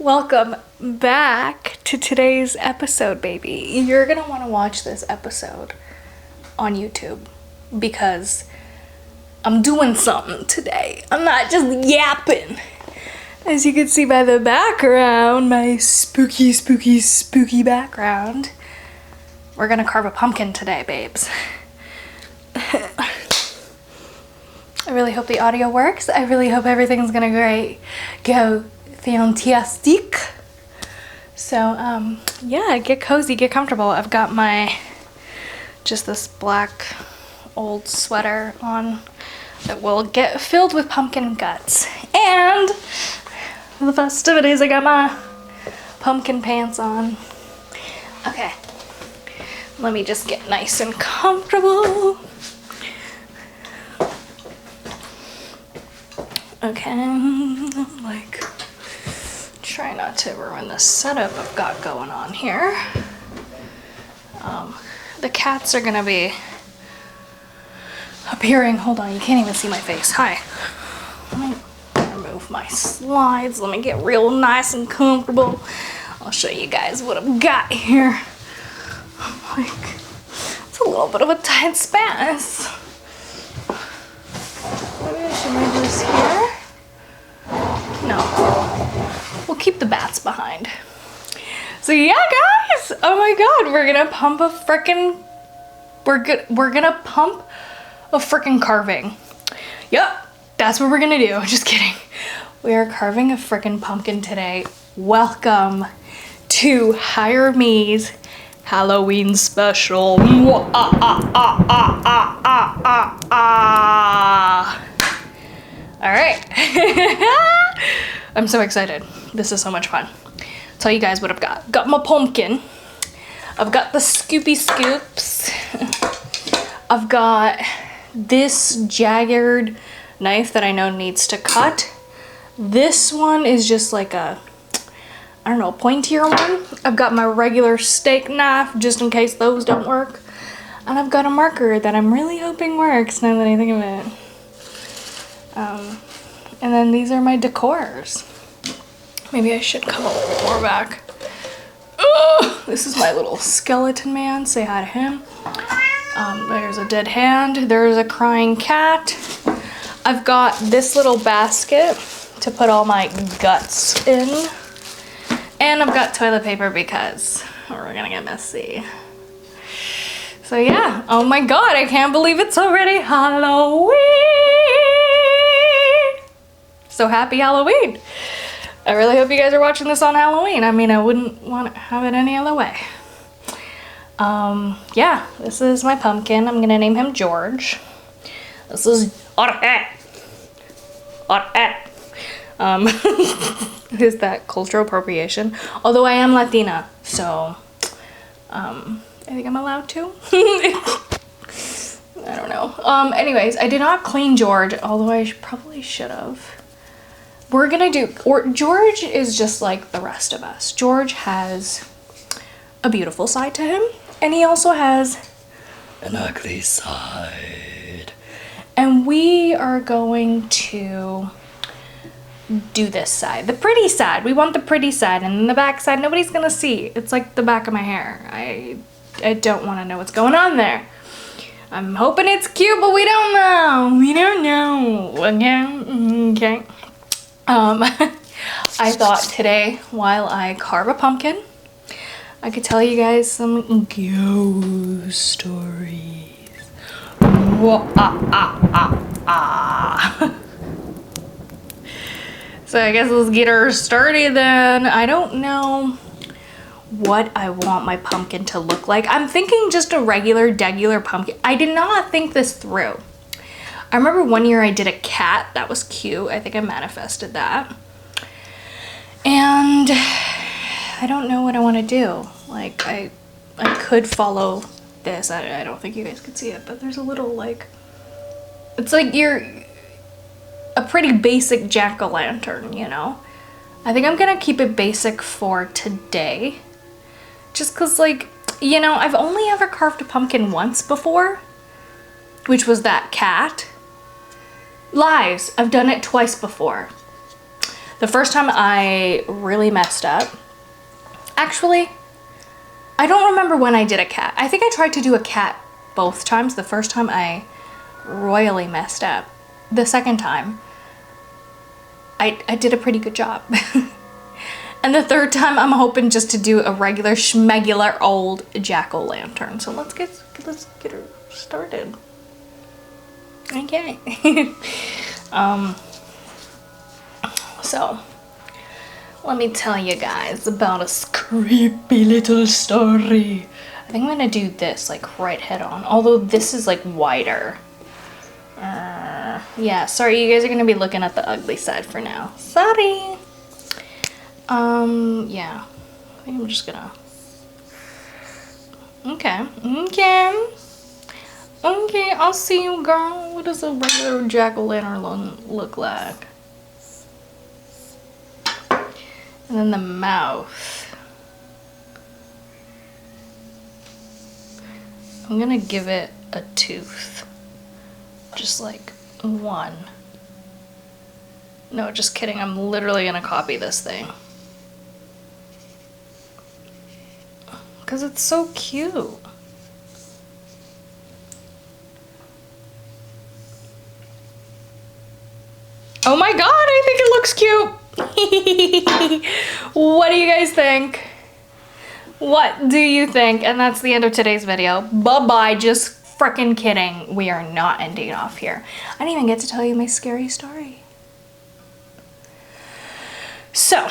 Welcome back to today's episode, baby. You're gonna want to watch this episode on YouTube because I'm doing something today. I'm not just yapping. As you can see by the background, my spooky background, we're gonna carve a pumpkin today, babes. I really hope the audio works. I really hope everything's gonna go fantastic. So yeah, get cozy, get comfortable. I've got my just this black old sweater on that will get filled with pumpkin guts. And for the festivities, I got my pumpkin pants on. Okay, let me just get nice and comfortable. Okay, like, try not to ruin the setup I've got going on here. The cats are gonna be appearing. Hold on, you can't even see my face. Hi. Let me remove my slides. Let me get real nice and comfortable. I'll show you guys what I've got here. Like, it's a little bit of a tight space. Maybe I should move this here. No, we'll keep the bats behind. So yeah, guys, oh my god, we're gonna pump a frickin' we're gonna pump a frickin' carving. Yep, that's what we're gonna do. Just kidding. We are carving a frickin' pumpkin today. Welcome to Hire Me's Halloween special. All right. I'm so excited. This is so much fun. Tell you guys what I've got. Got my pumpkin. I've got the scoopy scoops. I've got this jagged knife that I know needs to cut. This one is just like a, I don't know, pointier one. I've got my regular steak knife just in case those don't work. And I've got a marker that I'm really hoping works now that I think of it. And then these are my decors. Maybe I should come a little bit more back. Oh, this is my little skeleton man. Say hi to him. There's a dead hand. There's a crying cat. I've got this little basket to put all my guts in. And I've got toilet paper because we're gonna get messy. So yeah, oh my god, I can't believe it's already Halloween. So happy Halloween. I really hope you guys are watching this on Halloween. I mean, I wouldn't want to have it any other way. Yeah, this is my pumpkin. I'm gonna name him George. This is is that cultural appropriation? Although I am Latina, so I think I'm allowed to. I don't know. Anyways, I did not clean George, although I probably should have. We're gonna do, George is just like the rest of us. George has a beautiful side to him, and he also has an ugly side. And we are going to do this side, the pretty side. We want the pretty side, and then the back side, nobody's gonna see. It's like the back of my hair. I don't wanna know what's going on there. I'm hoping it's cute, but we don't know. We don't know. Okay. I thought today, while I carve a pumpkin, I could tell you guys some ghost stories. So I guess let's get her started then. I don't know what I want my pumpkin to look like. I'm thinking just a regular pumpkin. I did not think this through. I remember one year I did a cat. That was cute. I think I manifested that. And I don't know what I want to do. Like, I could follow this. I don't think you guys could see it, but there's a little, like, it's like you're a pretty basic jack-o'-lantern, you know? I think I'm gonna keep it basic for today. Just cause, like, you know, I've only ever carved a pumpkin once before, which was that cat. Lies, I've done it twice before. The first time I really messed up, actually, I don't remember when I did a cat. I think I tried to do a cat both times. The first time I royally messed up. The second time, I did a pretty good job. And the third time, I'm hoping just to do a regular schmegular old jack-o'-lantern. So let's get her started. Okay. So let me tell you guys about a creepy little story. I think I'm gonna do this like right head on, although this is like wider. Yeah, sorry, you guys are gonna be looking at the ugly side for now. Sorry. Yeah, I think I'm just gonna, okay, I'll see you, girl. What does a regular jack-o'-lantern look like? And then the mouth. I'm gonna give it a tooth. Just like one. No, just kidding. I'm literally gonna copy this thing. Because it's so cute. Oh my god, I think it looks cute. What do you guys think? What do you think? And that's the end of today's video. Bye-bye. Just freaking kidding. We are not ending off here. I didn't even get to tell you my scary story. So,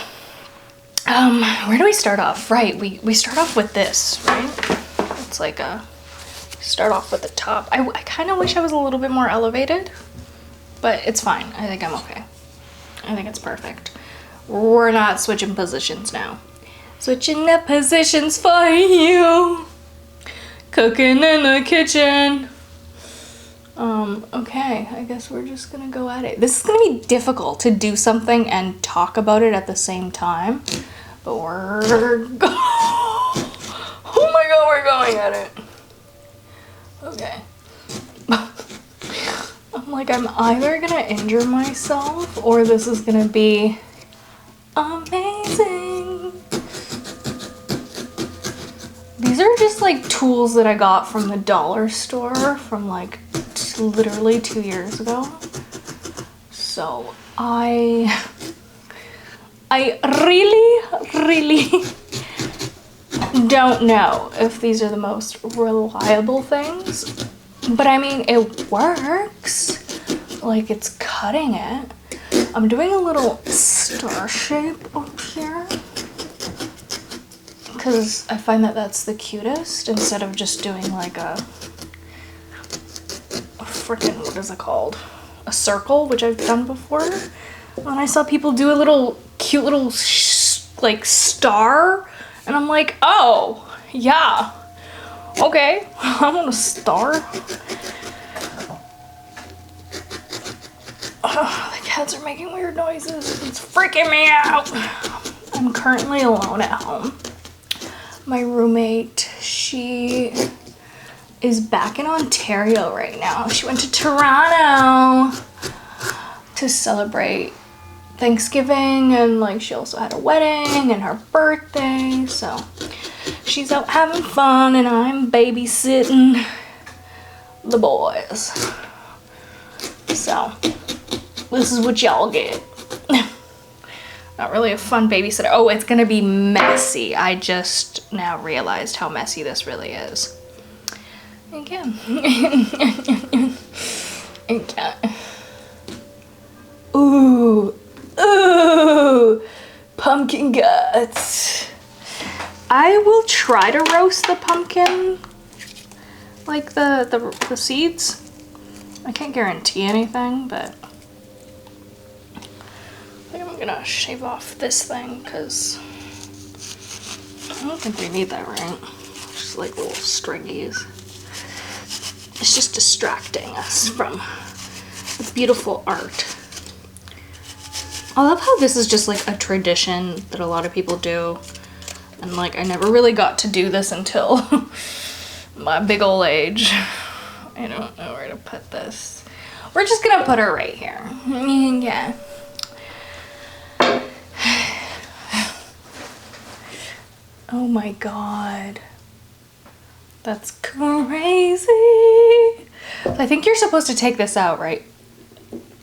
where do we start off? Right, we start off with this, right? It's like a, start off with the top. I kind of wish I was a little bit more elevated, but it's fine. I think I'm okay. I think it's perfect. We're not switching positions now. Switching up positions for you. Cooking in the kitchen. Okay, I guess we're just gonna go at it. This is gonna be difficult to do something and talk about it at the same time, but we're oh my god, we're going at it. Okay. I'm like, I'm either gonna injure myself or this is gonna be amazing. These are just like tools that I got from the dollar store from like literally 2 years ago. So I really don't know if these are the most reliable things, but I mean, it works. Like, it's cutting it. I'm doing a little star shape up here because I find that that's the cutest instead of just doing like a freaking, what is it called? A circle, which I've done before. When I saw people do a little cute little like star, and I'm like, oh yeah, okay, I want a star. Oh, the cats are making weird noises. It's freaking me out. I'm currently alone at home. My roommate, she is back in Ontario right now. She went to Toronto to celebrate Thanksgiving, and like she also had a wedding and her birthday, so she's out having fun and I'm babysitting the boys. So this is what y'all get. Not really a fun babysitter. Oh, it's gonna be messy. I just now realized how messy this really is. Again. Okay. Ooh, pumpkin guts. I will try to roast the pumpkin, like the seeds. I can't guarantee anything, but I think I'm gonna shave off this thing because I don't think we need that, right? Just like little stringies. It's just distracting us from the beautiful art. I love how this is just like a tradition that a lot of people do. And like, I never really got to do this until my big old age. I don't know where to put this. We're just gonna put her right here. Yeah. Oh my god. That's crazy. I think you're supposed to take this out, right?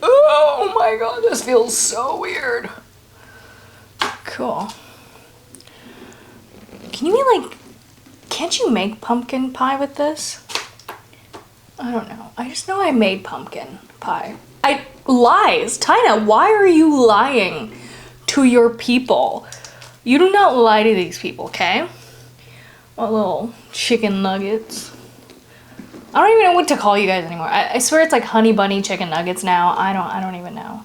Oh my god, this feels so weird. Cool. Can you like, can't you make pumpkin pie with this? I don't know. I just know I made pumpkin pie. Lies. Tayna, why are you lying to your people? You do not lie to these people, okay? What little chicken nuggets. I don't even know what to call you guys anymore. I swear it's like honey bunny chicken nuggets now. I don't even know.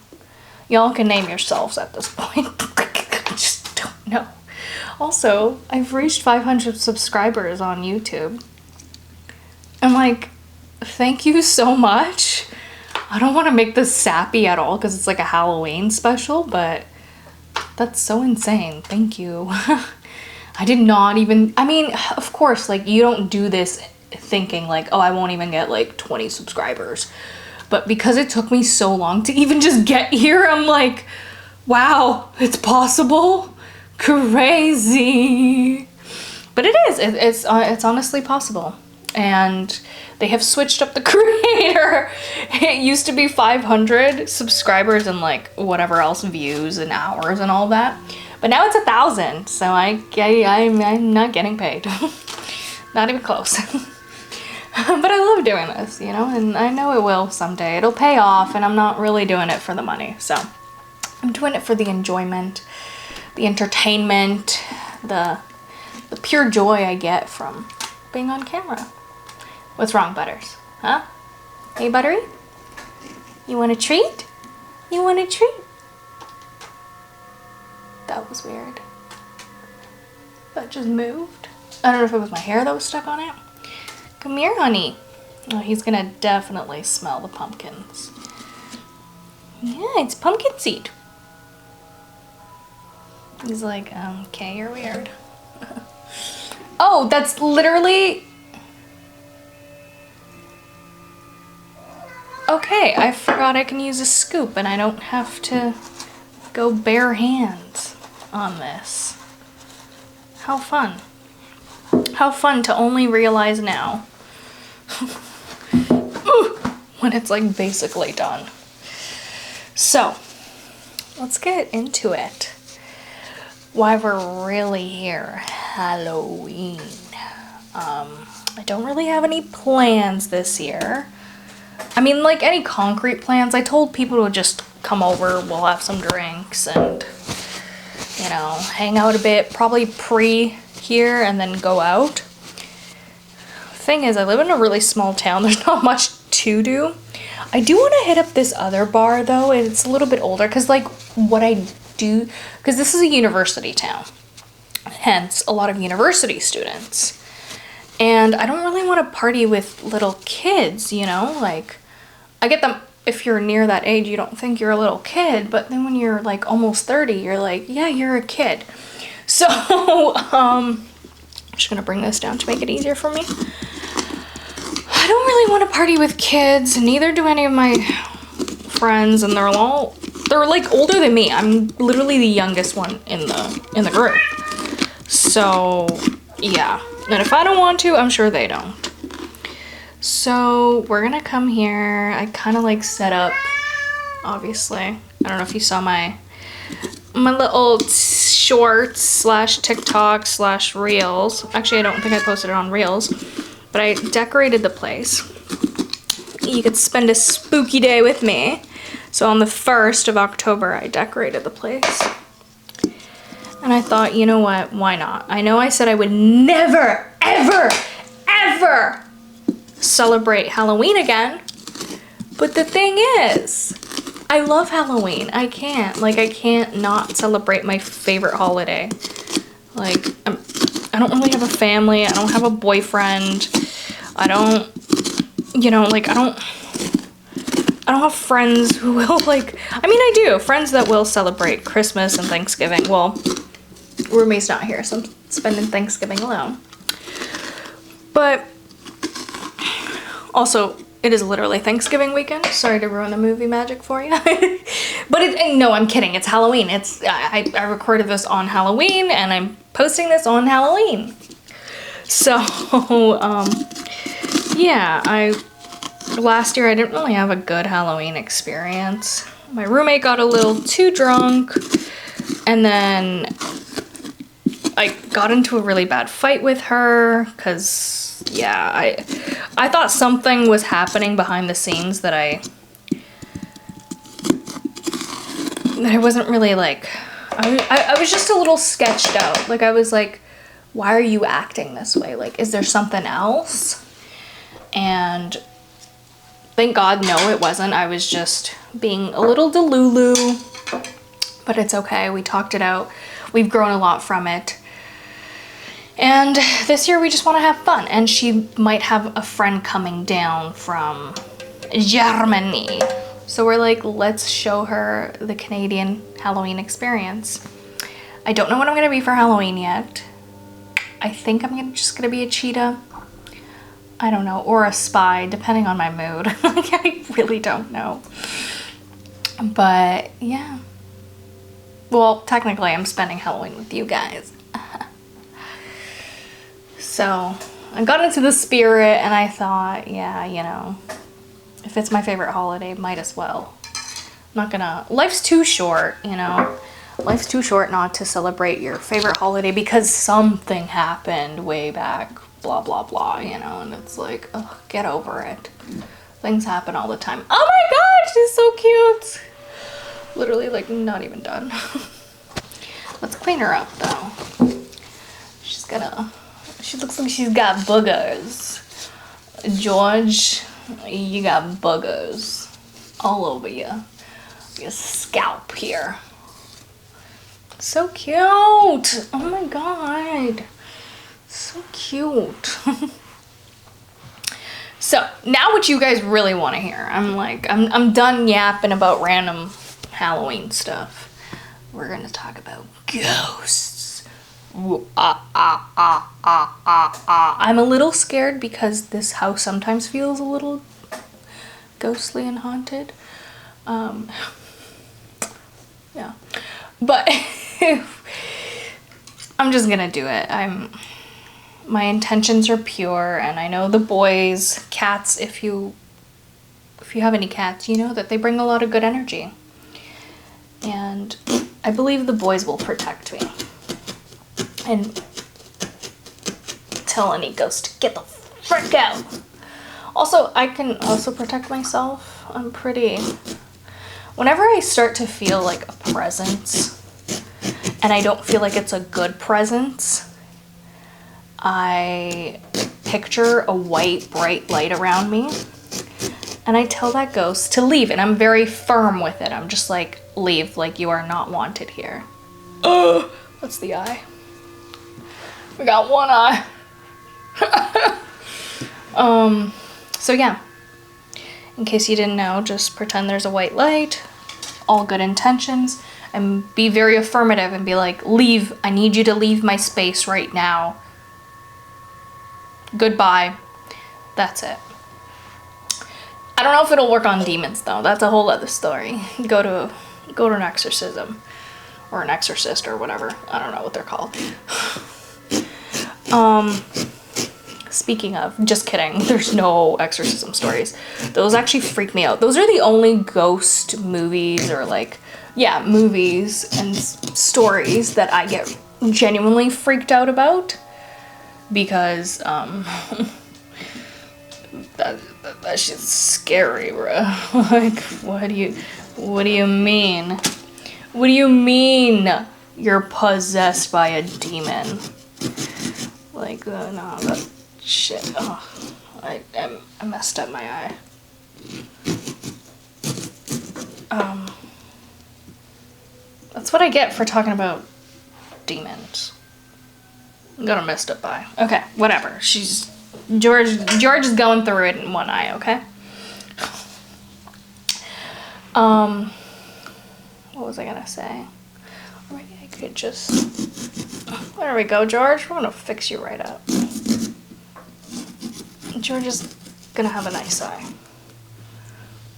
Y'all can name yourselves at this point. I just don't know. Also, I've reached 500 subscribers on YouTube. I'm like, thank you so much. I don't want to make this sappy at all because it's like a Halloween special, but that's so insane. Thank you. I did not even, I mean, of course, like you don't do this thinking like, oh, I won't even get like 20 subscribers. But because it took me so long to even just get here, I'm like, wow, it's possible. Crazy. But it is, it's honestly possible. And they have switched up the creator. It used to be 500 subscribers and like whatever else, views and hours and all that. But now it's 1,000. So I'm not getting paid. Not even close. But I love doing this, you know, and I know it will someday. It'll pay off, and I'm not really doing it for the money. So I'm doing it for the enjoyment, the entertainment, the pure joy I get from being on camera. What's wrong, Butters? Huh? Hey, Buttery? You want a treat? You want a treat? That was weird. That just moved. I don't know if it was my hair that was stuck on it. Come here, honey. Oh, he's gonna definitely smell the pumpkins. Yeah, it's pumpkin seed. He's like, okay, you're weird. Oh, that's literally... Okay, I forgot I can use a scoop and I don't have to go bare hands on this. How fun. How fun to only realize now. When it's like basically done. So, let's get into it. Why we're really here. Halloween. I don't really have any plans this year. I mean, like any concrete plans. I told people to just come over, we'll have some drinks and, you know, hang out a bit, probably here and then go out. Thing is, I live in a really small town. There's not much to do. I do want to hit up this other bar though. It's a little bit older because like what I do, because this is a university town, hence a lot of university students. And I don't really want to party with little kids, you know, like I get them. If you're near that age, you don't think you're a little kid, but then when you're like almost 30, you're like, yeah, you're a kid. So, I'm just gonna bring this down to make it easier for me. I don't really want to party with kids, neither do any of my friends, and they're like older than me. I'm literally the youngest one in the group. So, yeah. And if I don't want to, I'm sure they don't. So, we're gonna come here. I kind of like set up, obviously. I don't know if you saw my little shorts slash TikTok slash reels. Actually, I don't think I posted it on reels, but I decorated the place. You could spend a spooky day with me. So on the 1st of October, I decorated the place. And I thought, you know what, why not? I know I said I would never, ever, ever celebrate Halloween again. But the thing is, I love Halloween. I can't not celebrate my favorite holiday. Like, I don't really have a family. I don't have a boyfriend. I don't, you know, like, I don't have friends who will, like, I mean, I do. Friends that will celebrate Christmas and Thanksgiving. Well, roommate's not here, so I'm spending Thanksgiving alone. But also, It is literally Thanksgiving weekend. Sorry to ruin the movie magic for you. But no, I'm kidding. It's Halloween. I recorded this on Halloween and I'm posting this on Halloween. So, yeah, last year I didn't really have a good Halloween experience. My roommate got a little too drunk and then I got into a really bad fight with her because, yeah, I thought something was happening behind the scenes that I wasn't really like, I was just a little sketched out. Like, I was like, why are you acting this way? Like, is there something else? And thank God, no, it wasn't. I was just being a little delulu, but it's okay. We talked it out. We've grown a lot from it. And this year we just want to have fun. And she might have a friend coming down from Germany. So we're like, let's show her the Canadian Halloween experience. I don't know what I'm going to be for Halloween yet. I think I'm just going to be a cheetah. I don't know. Or a spy, depending on my mood. Like, I really don't know. But, yeah. Well, technically I'm spending Halloween with you guys. So I got into the spirit and I thought, yeah, you know, if it's my favorite holiday, might as well. I'm not gonna, life's too short, you know. Life's too short not to celebrate your favorite holiday because something happened way back, blah, blah, blah, you know, and it's like, ugh, get over it. Things happen all the time. Oh my God, she's so cute. Literally, like, not even done. Let's clean her up, though. She looks like she's got boogers. George, you got boogers all over your scalp here. So cute. Oh my God. So cute. So now what you guys really want to hear. I'm done yapping about random Halloween stuff. We're gonna talk about ghosts. I'm a little scared because this house sometimes feels a little ghostly and haunted. Yeah, but I'm just gonna do it. My intentions are pure, and I know the boys, cats, if you have any cats, you know that they bring a lot of good energy. And I believe the boys will protect me. And tell any ghost to get the frick out. Also, I can also protect myself. Whenever I start to feel like a presence, and I don't feel like it's a good presence, I picture a white, bright light around me, and I tell that ghost to leave, and I'm very firm with it. I'm just like, leave, like you are not wanted here. That's the eye. We got one eye. So yeah, in case you didn't know, just pretend there's a white light, all good intentions, and be very affirmative and be like, leave, I need you to leave my space right now. Goodbye. That's it. I don't know if it'll work on demons though. That's a whole other story. Go to an exorcism or an exorcist or whatever. I don't know what they're called. Speaking of, just kidding, there's no exorcism stories. Those actually freak me out. Those are the only ghost movies or like, yeah, movies and stories that I get genuinely freaked out about because, that shit's scary, bro. Like, what do you mean? What do you mean you're possessed by a demon? Like, no, that shit. Oh, I messed up my eye. That's what I get for talking about demons. I got a messed up eye. Okay, whatever. George is going through it in one eye, okay? What was I gonna say? Or maybe I could just... There we go, George. We're gonna fix you right up. George is gonna have a nice eye.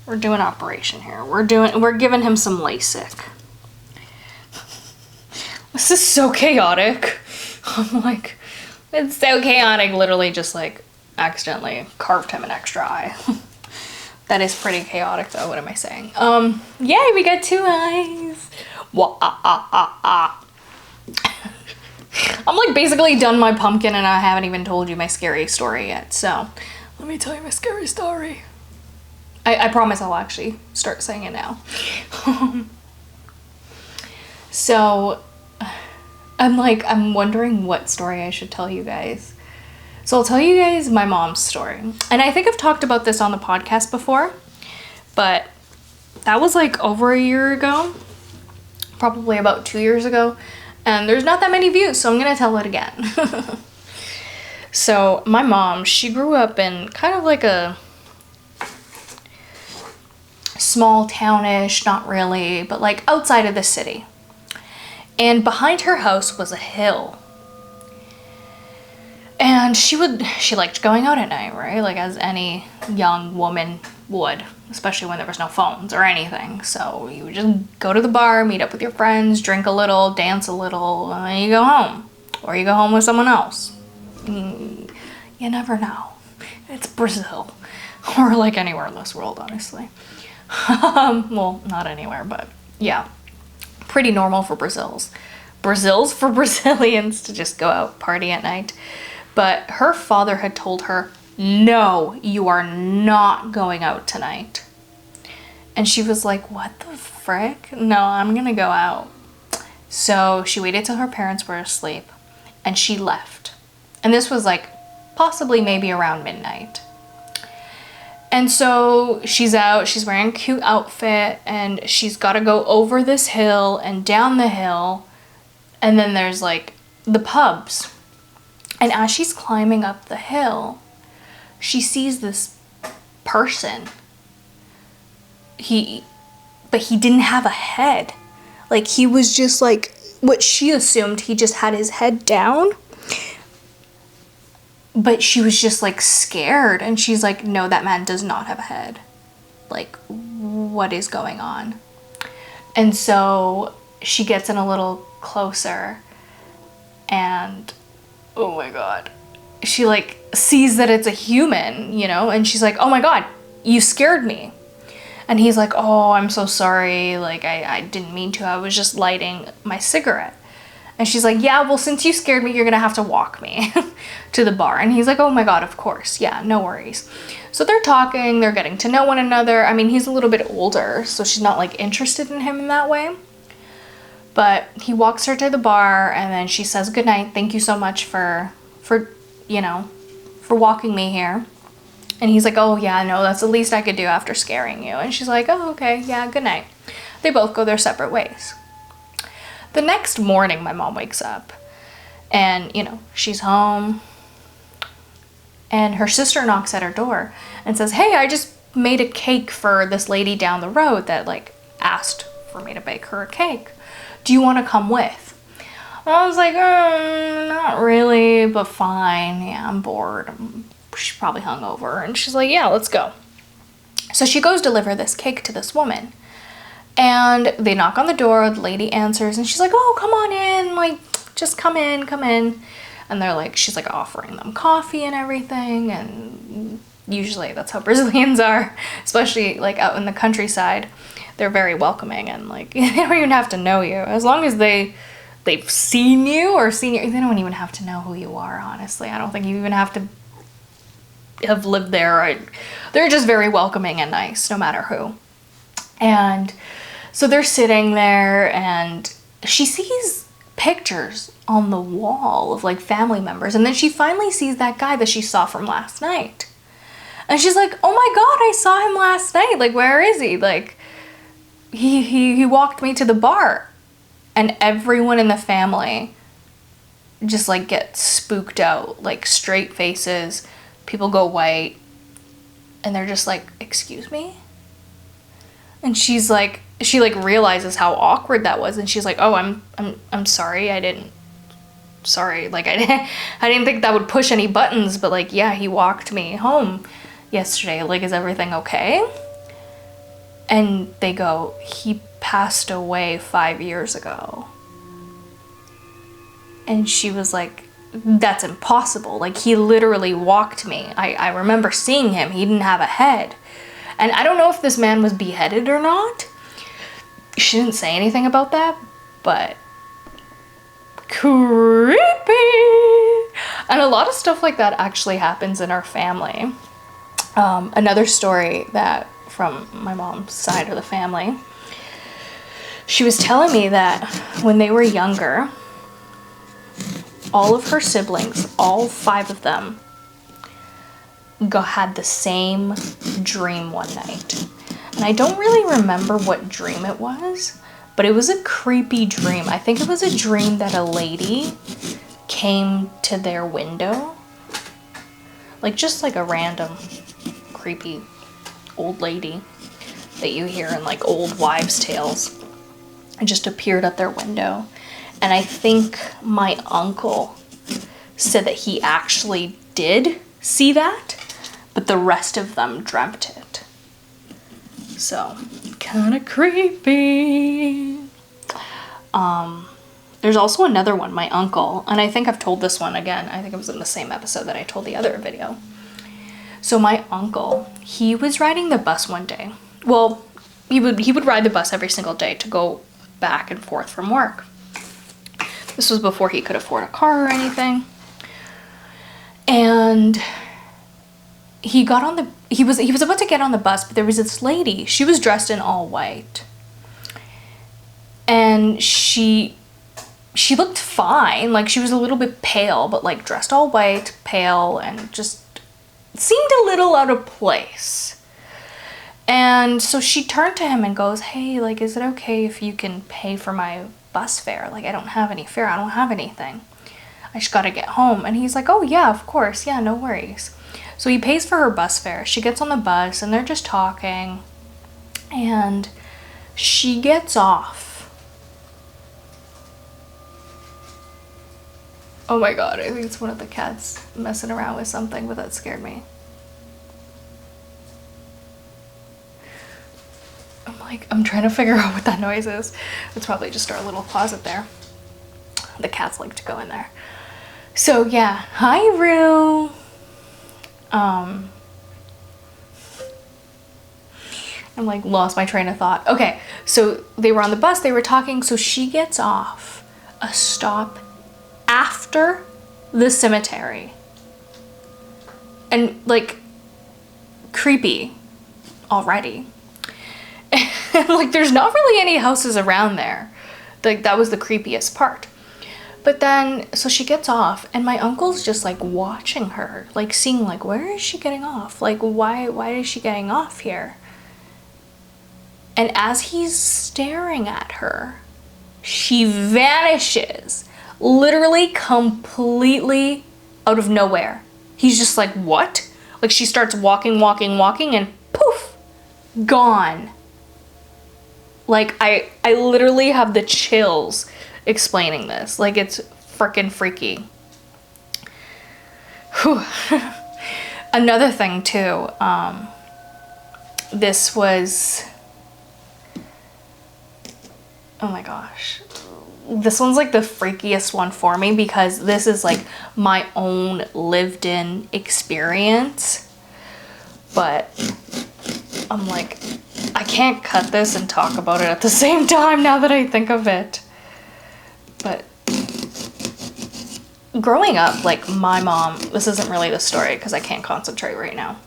We're doing operation here. We're giving him some LASIK. This is so chaotic. I'm like, it's so chaotic. Literally just like accidentally carved him an extra eye. That is pretty chaotic though. What am I saying? Yay, we got 2 eyes. I'm like basically done my pumpkin and I haven't even told you my scary story yet. So let me tell you my scary story. I promise I'll actually start saying it now. So I'm wondering what story I should tell you guys. So I'll tell you guys my mom's story. And I think I've talked about this on the podcast before, but that was like over a year ago, probably about 2 years ago. And there's not that many views, so I'm gonna tell it again. So my mom, she grew up in kind of like a small townish, not really, but like outside of the city. And behind her house was a hill. And she liked going out at night, right? Like as any young woman would, especially when there was no phones or anything. So you would just go to the bar, meet up with your friends, drink a little, dance a little, and then you go home. Or you go home with someone else. You never know. It's Brazil. Or like anywhere in this world, honestly. Well, not anywhere, but yeah. Pretty normal for for Brazilians to just go out party at night. But her father had told her, no, you are not going out tonight. And she was like, what the frick? No, I'm gonna go out. So she waited till her parents were asleep and she left. And this was like possibly maybe around midnight. And so she's out, she's wearing a cute outfit and she's got to go over this hill and down the hill. And then there's like the pubs. And as she's climbing up the hill, she sees this person. But he didn't have a head. Like he was just like, what she assumed, he just had his head down. But she was just like scared and she's like, no, that man does not have a head. Like, what is going on? And so she gets in a little closer and oh my God, she like sees that it's a human, you know, and she's like, oh my God, you scared me. And he's like, oh, I'm so sorry. Like, I didn't mean to. I was just lighting my cigarette. And she's like, yeah, well, since you scared me, you're gonna have to walk me to the bar. And he's like, oh my God, of course. Yeah, no worries. So they're talking, they're getting to know one another. I mean, he's a little bit older, so she's not like interested in him in that way. But he walks her to the bar and then she says, good night. Thank you so much for walking me here. And he's like, oh yeah, no, that's the least I could do after scaring you. And she's like, oh, okay, yeah, good night. They both go their separate ways. The next morning, my mom wakes up and, you know, she's home and her sister knocks at her door and says, hey, I just made a cake for this lady down the road that like asked for me to bake her a cake. Do you want to come with? And I was like, not really, but fine. Yeah, I'm bored. She's probably hungover. And she's like, yeah, let's go. So she goes deliver this cake to this woman. And they knock on the door, the lady answers, and she's like, oh, come on in, like, just come in. And they're like, she's like offering them coffee and everything, and usually that's how Brazilians are, especially like out in the countryside. They're very welcoming and like, they don't even have to know you. As long as they've seen you, they don't even have to know who you are, honestly. I don't think you even have to have lived there. They're just very welcoming and nice, no matter who. And so they're sitting there and she sees pictures on the wall of like family members. And then she finally sees that guy that she saw from last night. And she's like, oh my God, I saw him last night. Like, where is he? Like, he walked me to the bar. And everyone in the family just like gets spooked out, like straight faces. People go white. And they're just like, excuse me? And she's like, she like realizes how awkward that was, and she's like, oh, I'm sorry, sorry, like I didn't think that would push any buttons, but like, yeah, he walked me home yesterday, like, is everything okay? And they go, he passed away 5 years ago. And she was like, that's impossible. Like, he literally walked me. I remember seeing him. He didn't have a head. And I don't know if this man was beheaded or not. She didn't say anything about that, but creepy. And a lot of stuff like that actually happens in our family. Another story that from my mom's side of the family, she was telling me that when they were younger, all of her siblings, all 5 of them, had the same dream one night. And I don't really remember what dream it was, but it was a creepy dream. I think it was a dream that a lady came to their window. Like, just like a random creepy old lady that you hear in like old wives' tales. It just appeared at their window. And I think my uncle said that he actually did see that, but the rest of them dreamt it. So, kind of creepy. There's also another one, my uncle, and I think I've told this one again. I think it was in the same episode that I told the other video. So my uncle, he was riding the bus one day. Well, he would ride the bus every single day to go back and forth from work. This was before he could afford a car or anything. And he got on the, he was about to get on the bus, but there was this lady. She was dressed in all white. And she looked fine. Like, she was a little bit pale, but like dressed all white, pale, and just seemed a little out of place. And so she turned to him and goes, hey, like, is it okay if you can pay for my bus fare? Like, I don't have any fare. I don't have anything. I just gotta get home. And he's like, oh yeah, of course. Yeah, no worries. So he pays for her bus fare. She gets on the bus and they're just talking. And she gets off. Oh my god, I think it's one of the cats messing around with something, but that scared me. I'm trying to figure out what that noise is. It's probably just our little closet there. The cats like to go in there. So yeah, hi Rue. I'm like lost my train of thought. Okay, so they were on the bus, they were talking, so she gets off a stop after the cemetery. And like, creepy already. And like, there's not really any houses around there. Like, that was the creepiest part. But then, so she gets off and my uncle's just like watching her, like seeing like, where is she getting off? Like, why is she getting off here? And as he's staring at her, she vanishes, literally completely out of nowhere. He's just like, what? Like, she starts walking and poof, gone. Like, I literally have the chills explaining this. Like, it's freaking freaky. Whew. Another thing too, this was, oh my gosh, this one's like the freakiest one for me because this is like my own lived in experience, but I'm like, I can't cut this and talk about it at the same time now that I think of it. But growing up, like, my mom, this isn't really the story because I can't concentrate right now.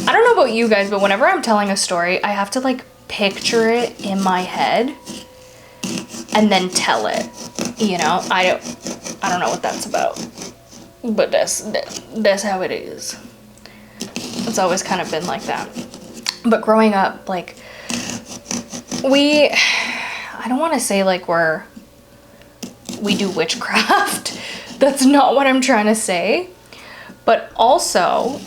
I don't know about you guys, but whenever I'm telling a story, I have to like picture it in my head and then tell it, you know? I don't know what that's about, but that's how it is. It's always kind of been like that. But growing up, like, I don't want to say like we do witchcraft. That's not what I'm trying to say. But also,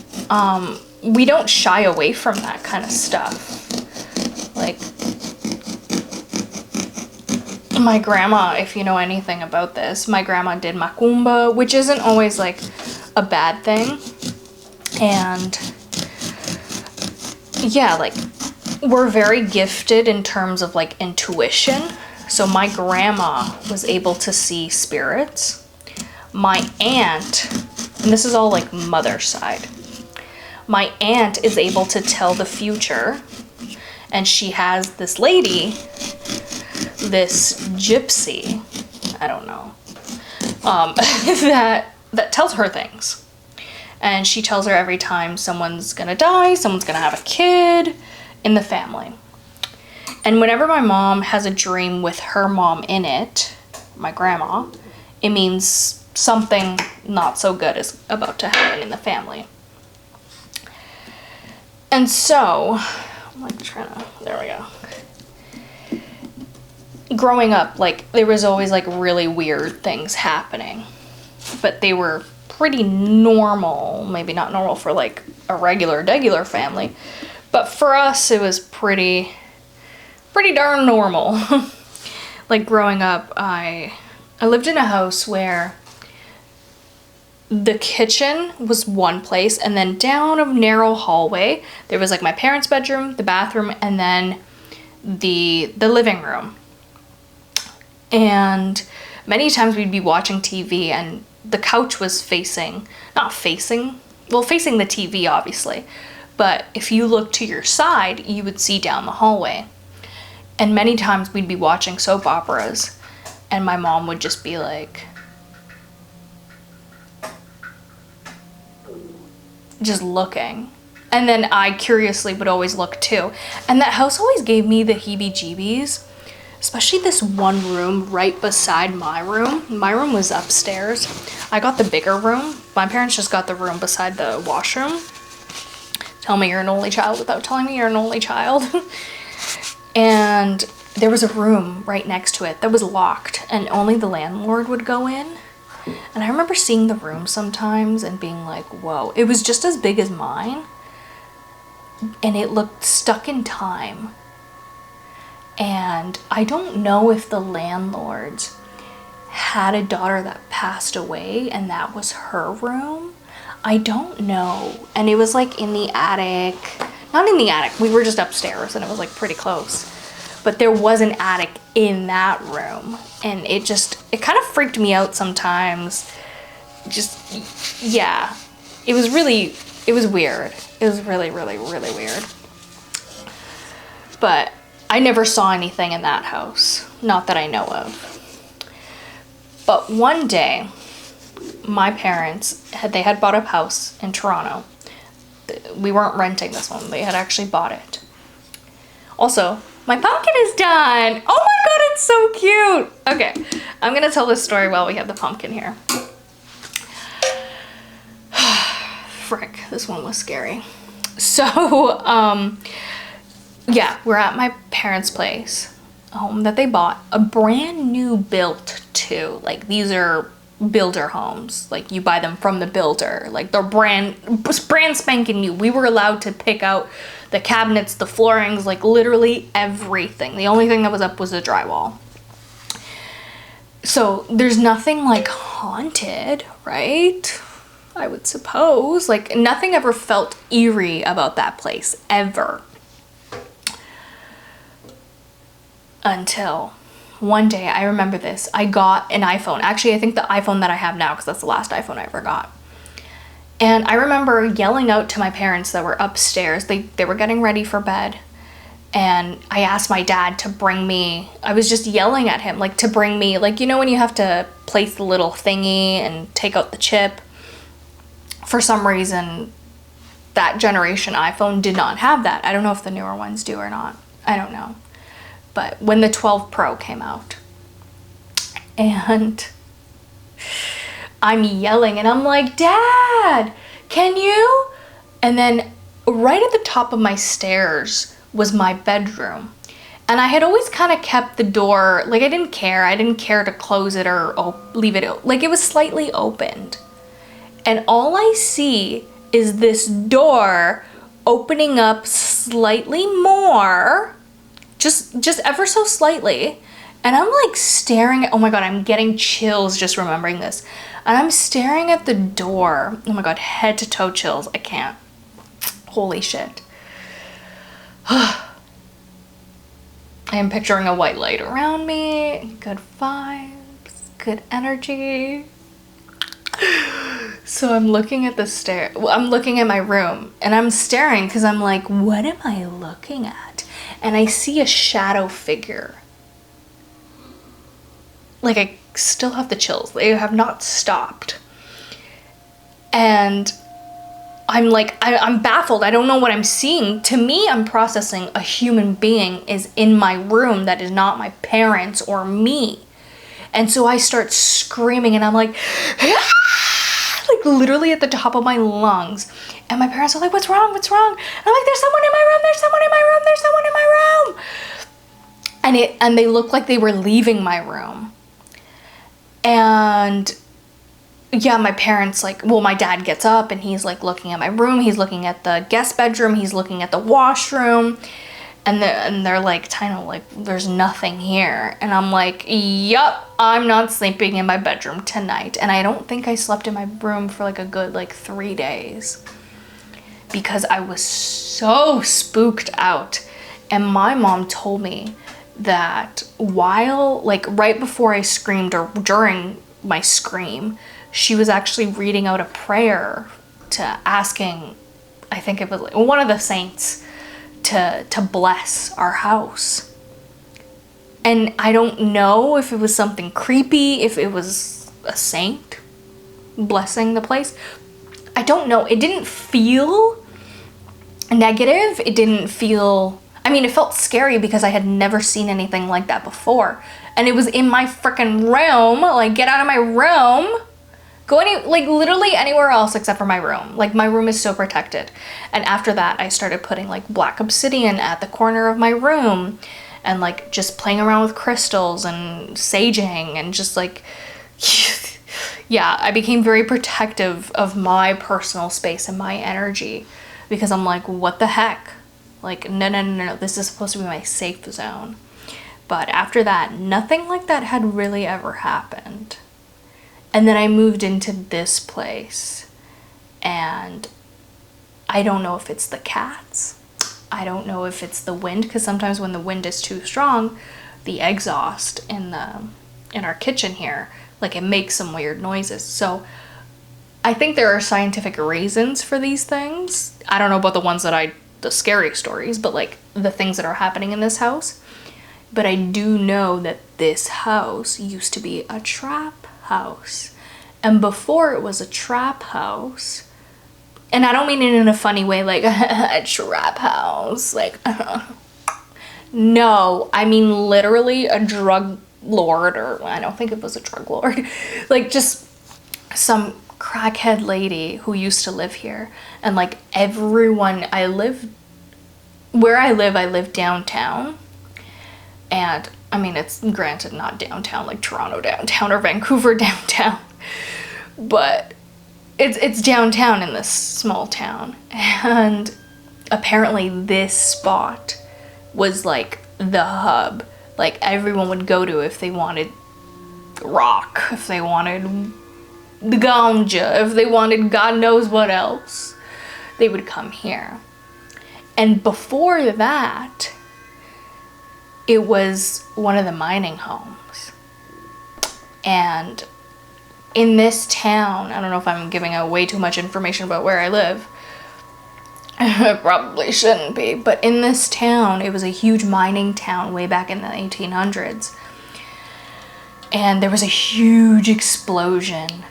we don't shy away from that kind of stuff. Like, my grandma, if you know anything about this, my grandma did macumba, which isn't always like a bad thing. And yeah, like, were very gifted in terms of like intuition. So my grandma was able to see spirits. My aunt, and this is all like mother's side, my aunt is able to tell the future, and she has this lady, this gypsy, I don't know, that tells her things. And she tells her every time someone's gonna die, someone's gonna have a kid in the family. And whenever my mom has a dream with her mom in it, my grandma, it means something not so good is about to happen in the family. And so, I'm like trying to, there we go. Growing up, like, there was always like really weird things happening, but they were pretty normal. Maybe not normal for like a regular family, but for us it was pretty darn normal. Like growing up, I lived in a house where the kitchen was one place, and then down a narrow hallway there was like my parents' bedroom, the bathroom, and then the living room. And many times we'd be watching TV and the couch was facing the TV obviously, but if you looked to your side you would see down the hallway. And many times we'd be watching soap operas and my mom would just be like, just looking. And then I curiously would always look too. And that house always gave me the heebie-jeebies, especially this one room right beside my room. My room was upstairs. I got the bigger room. My parents just got the room beside the washroom. Tell me you're an only child without telling me you're an only child. And there was a room right next to it that was locked and only the landlord would go in. And I remember seeing the room sometimes and being like, whoa, it was just as big as mine. And it looked stuck in time. And I don't know if the landlords had a daughter that passed away and that was her room. I don't know. And it was like in the attic. Not in the attic, we were just upstairs and it was like pretty close. But there was an attic in that room. And it kind of freaked me out sometimes. Just, yeah. It was weird. It was really, really, really weird. But I never saw anything in that house. Not that I know of. But one day, my parents, they had bought a house in Toronto. We weren't renting this one. They had actually bought it. Also, my pumpkin is done. Oh my god, it's so cute. Okay, I'm gonna tell this story while we have the pumpkin here. Frick, this one was scary. So, yeah, we're at my parents' place, a home that they bought, a brand new built too. Like, these are builder homes. Like, you buy them from the builder. Like, they're brand spanking new. We were allowed to pick out the cabinets, the floorings, like literally everything. The only thing that was up was the drywall. So there's nothing like haunted, right? I would suppose. Like, nothing ever felt eerie about that place, ever. Until one day, I remember this, I got an iPhone. Actually, I think the iPhone that I have now, because that's the last iPhone I ever got. And I remember yelling out to my parents that were upstairs. They were getting ready for bed. And I asked my dad to bring me, I was just yelling at him, like to bring me, like, you know when you have to place the little thingy and take out the chip? For some reason, that generation iPhone did not have that. I don't know if the newer ones do or not. I don't know. But when the 12 Pro came out, and I'm yelling and I'm like, Dad, can you? And then right at the top of my stairs was my bedroom. And I had always kind of kept the door, like I didn't care to close it or leave it, like it was slightly opened. And all I see is this door opening up slightly more, just ever so slightly. And I'm like staring at, oh my god, I'm getting chills just remembering this. And I'm staring at the door. Oh my god, head to toe chills. I can't. Holy shit. I am picturing a white light around me, good vibes, good energy. So I'm looking at the stair. Well, I'm looking at my room and I'm staring because I'm like, what am I looking at? And I see a shadow figure. Like, I still have the chills. They have not stopped. And I'm like, I'm baffled. I don't know what I'm seeing. To me, I'm processing a human being is in my room that is not my parents or me. And so I start screaming and I'm like, ah! Like literally at the top of my lungs. And my parents are like, what's wrong? What's wrong? And I'm like, there's someone in my room. There's someone in my room. There's someone in my room. And they looked like they were leaving my room. And yeah, my parents like, well, my dad gets up and he's like looking at my room. He's looking at the guest bedroom. He's looking at the washroom. And they're like, Tayna, like, there's nothing here. And I'm like, yup, I'm not sleeping in my bedroom tonight. And I don't think I slept in my room for like a good like 3 days because I was so spooked out. And my mom told me that while, like, right before I screamed or during my scream, she was actually reading out a prayer to asking, I think it was like one of the saints, to bless our house. And I don't know if it was something creepy, if it was a saint blessing the place. I don't know. It didn't feel negative. It didn't feel, I mean, it felt scary because I had never seen anything like that before. And it was in my freaking room. Like, get out of my room. Go like literally anywhere else except for my room. Like, my room is so protected. And after that, I started putting like black obsidian at the corner of my room and like just playing around with crystals and saging and just like, yeah, I became very protective of my personal space and my energy because I'm like, what the heck? Like, no, this is supposed to be my safe zone. But after that, nothing like that had really ever happened. And then I moved into this place and I don't know if it's the cats. I don't know if it's the wind, because sometimes when the wind is too strong, the exhaust in our kitchen here, like, it makes some weird noises. So I think there are scientific reasons for these things. I don't know about the ones that the scary stories, but like the things that are happening in this house. But I do know that this house used to be a trap house. And before it was a trap house, and I don't mean it in a funny way, like a trap house, like, no, I mean literally a drug lord, or I don't think it was a drug lord, like just some crackhead lady who used to live here. And like everyone, where I live downtown. And I mean, it's granted not downtown like Toronto downtown or Vancouver downtown, but it's downtown in this small town. And apparently this spot was like the hub. Like, everyone would go to if they wanted rock, if they wanted the ganja, if they wanted God knows what else, they would come here. And before that, it was one of the mining homes. And in this town, I don't know if I'm giving out way too much information about where I live. I probably shouldn't be, but in this town, it was a huge mining town way back in the 1800s. And there was a huge explosion.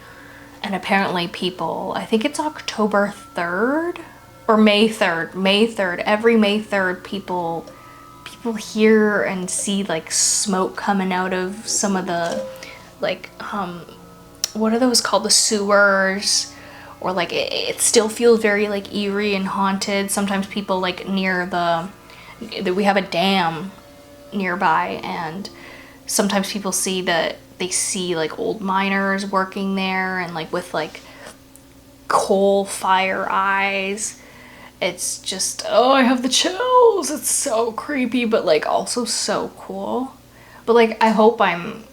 And apparently people, I think it's October 3rd or May 3rd, every May 3rd, people hear and see like smoke coming out of some of the, like, what are those called, the sewers, or like it still feels very like eerie and haunted. Sometimes people like near we have a dam nearby, and sometimes people see like old miners working there and like with like coal fire eyes. It's just, oh, I have the chills. It's so creepy, but like also so cool. But like, I hope I'm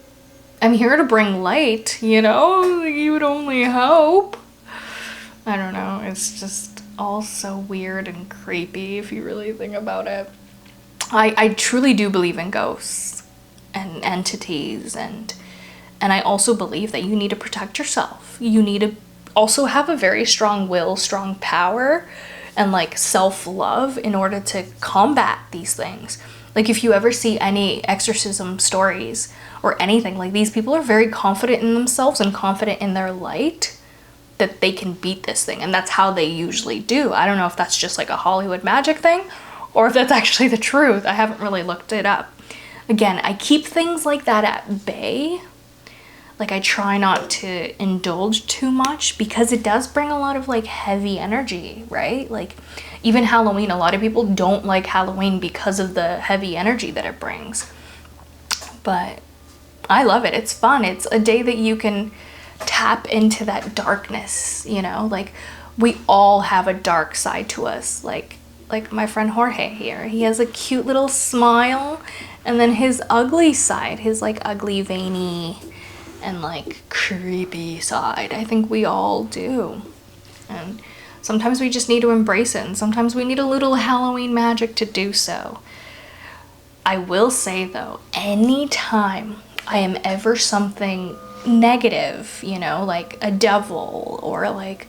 here to bring light, you know? You would only hope. I don't know. It's just all so weird and creepy if you really think about it. I truly do believe in ghosts and entities, and I also believe that you need to protect yourself. You need to also have a very strong will, strong power, and like self-love in order to combat these things. Like if you ever see any exorcism stories or anything, like these people are very confident in themselves and confident in their light that they can beat this thing, and that's how they usually do. I don't know if that's just like a Hollywood magic thing or if that's actually the truth. I haven't really looked it up. Again, I keep things like that at bay. Like I try not to indulge too much because it does bring a lot of like heavy energy, right? Like even Halloween, a lot of people don't like Halloween because of the heavy energy that it brings. But I love it. It's fun. It's a day that you can tap into that darkness, you know? Like we all have a dark side to us. Like my friend Jorge here, he has a cute little smile, and then his ugly side, his like ugly, veiny, and like creepy side. I think we all do. And sometimes we just need to embrace it, and sometimes we need a little Halloween magic to do so. I will say though, anytime I am ever something negative, you know, like a devil or like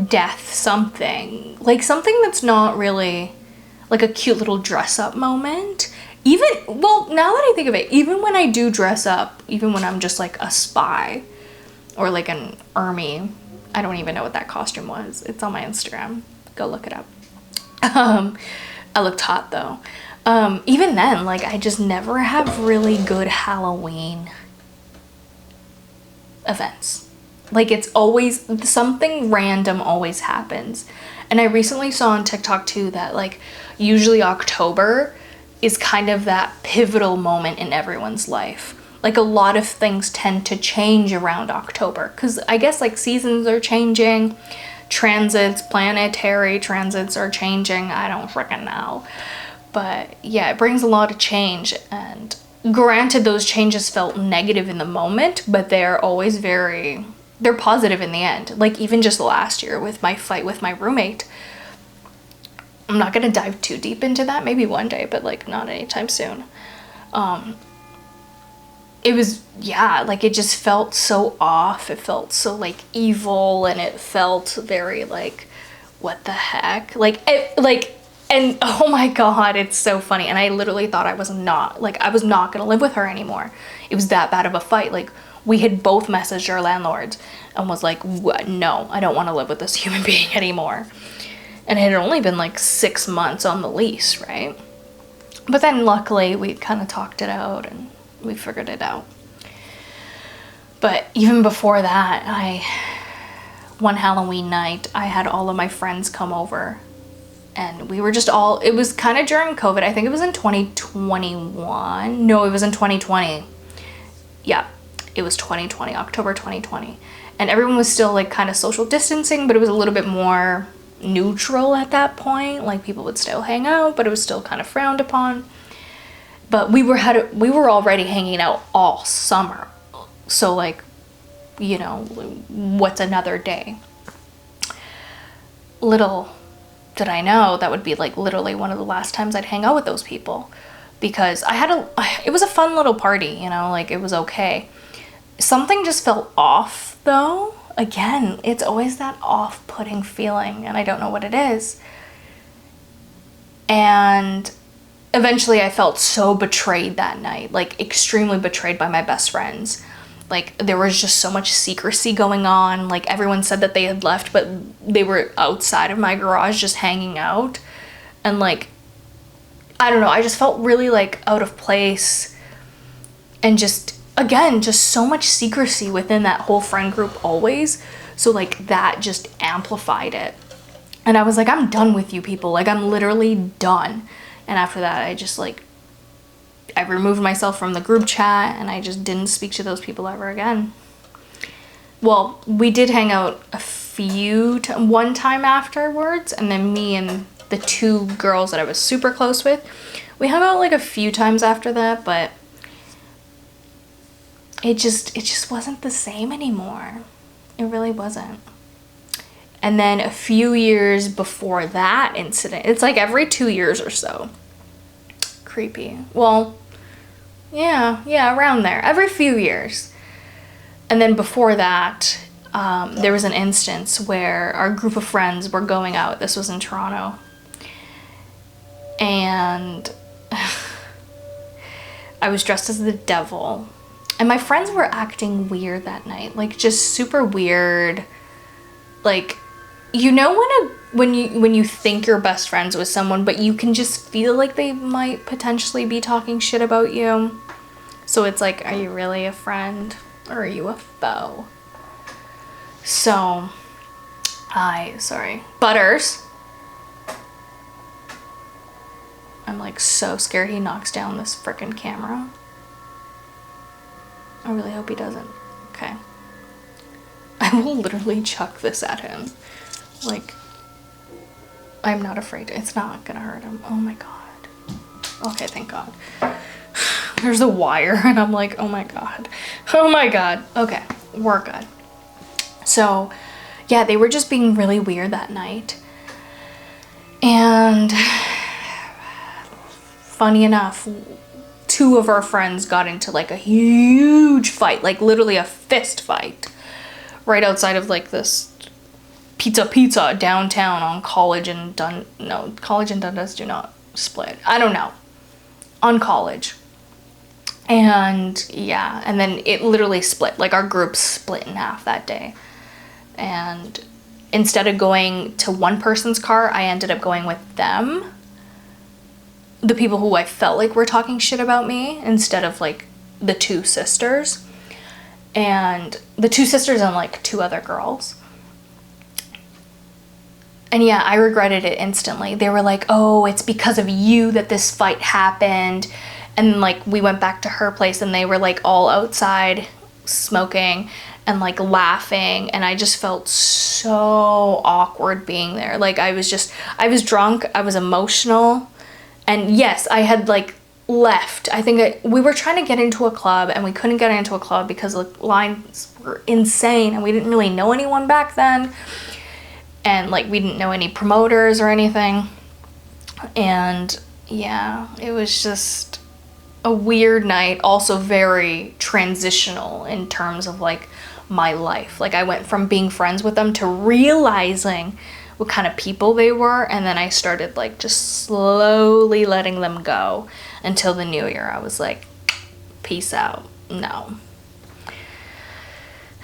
death, something that's not really like a cute little dress up moment. Even, well, now that I think of it, even when I do dress up, even when I'm just like a spy or like an army, I don't even know what that costume was. It's on my Instagram. Go look it up. I looked hot though. Even then, like I just never have really good Halloween events. Like it's always something random always happens. And I recently saw on TikTok too that like usually October is kind of that pivotal moment in everyone's life. Like a lot of things tend to change around October because I guess like seasons are changing, transits, planetary transits are changing. I don't freaking know. But yeah, it brings a lot of change, and granted those changes felt negative in the moment, but they're always they're positive in the end. Like even just last year with my fight with my roommate, I'm not gonna dive too deep into that, maybe one day, but like not anytime soon. It was, yeah, like it just felt so off. It felt so like evil, and it felt very like, what the heck? And oh my God, it's so funny. And I literally thought I was not gonna live with her anymore. It was that bad of a fight. Like we had both messaged our landlords and was like, what? No, I don't want to live with this human being anymore. And it had only been like 6 months on the lease, right? But then luckily we kind of talked it out and we figured it out. But even before that, one Halloween night, I had all of my friends come over, and we were just all, it was kind of during COVID. I think it was in 2021. No, it was in 2020. Yeah, it was 2020, October 2020. And everyone was still like kind of social distancing, but it was a little bit more neutral at that point. Like people would still hang out, but it was still kind of frowned upon. But we were already hanging out all summer. So like, you know, what's another day? Little did I know that would be like literally one of the last times I'd hang out with those people, because it was a fun little party, you know, like it was okay. Something just felt off though. Again, it's always that off-putting feeling, and I don't know what it is. And eventually I felt so betrayed that night, like extremely betrayed by my best friends. Like there was just so much secrecy going on. Like everyone said that they had left, but they were outside of my garage just hanging out. And like, I don't know, I just felt really like out of place. And just, again, just so much secrecy within that whole friend group always. So like that just amplified it. And I was like, I'm done with you people. Like I'm literally done. And after that, I removed myself from the group chat, and I just didn't speak to those people ever again. Well, we did hang out one time afterwards, and then me and the 2 girls that I was super close with, we hung out like a few times after that, but it just wasn't the same anymore. It really wasn't. And then a few years before that incident, it's like every 2 years or so. creepy. Well, yeah, around there. Every few years. And then before that, there was an instance where our group of friends were going out. This was in Toronto. And I was dressed as the devil. And my friends were acting weird that night. Like, just super weird. Like, you know when you think you're best friends with someone, but you can just feel like they might potentially be talking shit about you? So it's like, are you really a friend? Or are you a foe? So, sorry. Butters. I'm like so scared he knocks down this frickin' camera. I really hope he doesn't. Okay. I will literally chuck this at him. Like, I'm not afraid. It's not gonna hurt him. Oh my god. Okay, thank God. There's a wire and I'm like, oh my god. Oh my god. Okay, we're good. So, yeah, they were just being really weird that night. And funny enough, two of our friends got into like a huge fight, like literally a fist fight, right outside of like this pizza downtown on College and College and Dundas do not split. I don't know. On College. And yeah, and then it literally split. Like our group split in half that day. And instead of going to one person's car, I ended up going with them. The people who I felt like were talking shit about me, instead of like the two sisters. And the two sisters and like two other girls. And yeah, I regretted it instantly. They were like, oh, it's because of you that this fight happened. And like we went back to her place and they were like all outside smoking and like laughing. And I just felt so awkward being there. Like I was drunk, I was emotional. And yes, I had like left. I think we were trying to get into a club and we couldn't get into a club because the lines were insane and we didn't really know anyone back then. And like we didn't know any promoters or anything. And yeah, it was just a weird night, also very transitional in terms of like my life. Like I went from being friends with them to realizing what kind of people they were, and then I started like just slowly letting them go until the new year. I was like, peace out. No.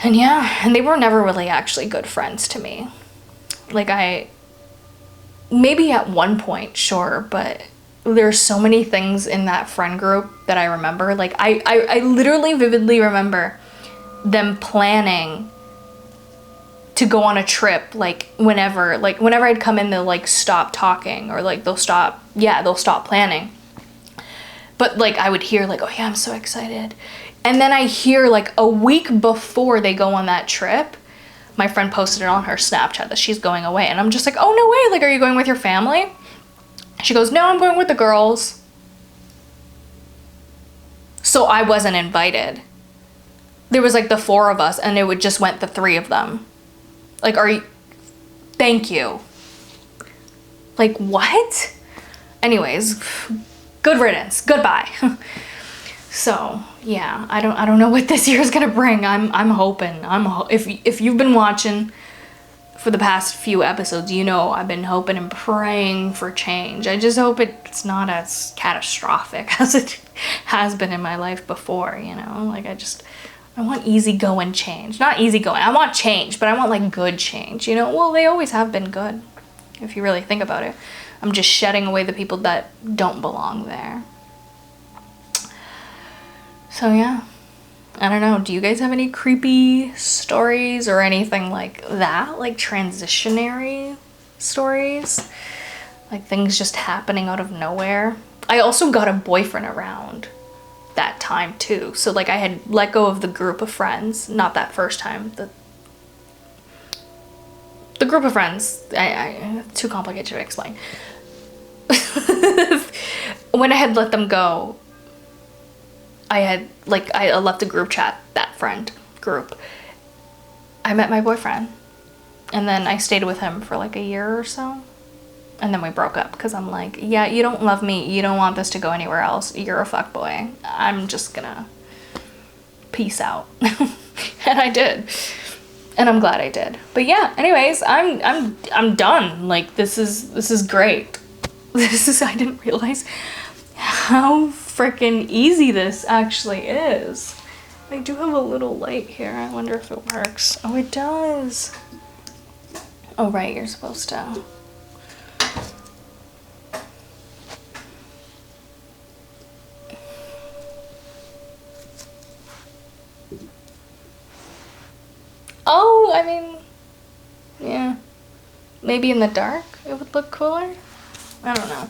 And yeah, and they were never really actually good friends to me. Like maybe at one point, sure, but there's so many things in that friend group that I remember. Like I literally vividly remember them planning to go on a trip, like whenever I'd come in, they'll like stop talking, or like they'll stop planning. But like I would hear like, oh yeah, I'm so excited. And then I hear like a week before they go on that trip, my friend posted it on her Snapchat that she's going away. And I'm just like, oh no way, like are you going with your family? She goes, no, I'm going with the girls. So I wasn't invited. There was like the four of us and it just went the three of them. Like, thank you. Like, what? Anyways, good riddance. Goodbye. So, yeah, I don't know what this year is gonna bring. I'm hoping. If you've been watching for the past few episodes, you know I've been hoping and praying for change. I just hope it's not as catastrophic as it has been in my life before, you know? Like, I want easygoing change. Not easygoing. I want change, but I want like good change, you know? Well, they always have been good, if you really think about it. I'm just shedding away the people that don't belong there. So yeah, I don't know. Do you guys have any creepy stories or anything like that? Like transitionary stories? Like things just happening out of nowhere? I also got a boyfriend around that time too. So like I had let go of the group of friends, not that first time, the group of friends. I too complicated to explain. When I had let them go, I left the group chat, that friend group. I met my boyfriend and then I stayed with him for like a year or so. And then we broke up because I'm like, yeah, you don't love me. You don't want this to go anywhere else. You're a fuckboy. I'm just gonna peace out. And I did. And I'm glad I did. But yeah, anyways, I'm done. Like, this is great. I didn't realize how freaking easy this actually is. I do have a little light here. I wonder if it works. Oh, it does. Oh, right, you're supposed to. Oh, I mean, yeah. Maybe in the dark it would look cooler. I don't know.